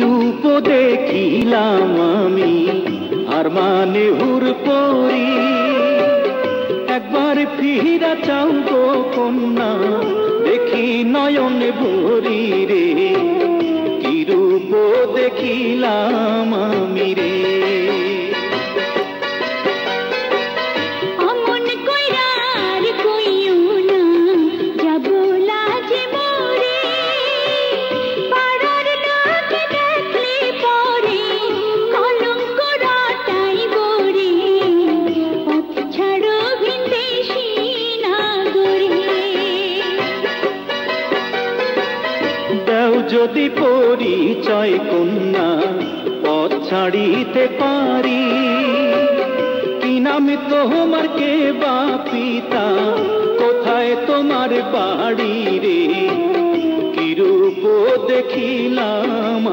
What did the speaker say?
রূপ দেখিলাম আমি আর মানে হুর পরি, একবার ফিরা চাও গো কন্যা দেখি নয়ন ভরি রে, কি রূপ দেখিলাম আমি রে। যদি পরিচয় কন্যা পথ ছাড়িতে পারি, কি নাম তোমার কে বা পিতা, কোথায় তোমার বাড়ি রে, কি রূপ দেখিলাম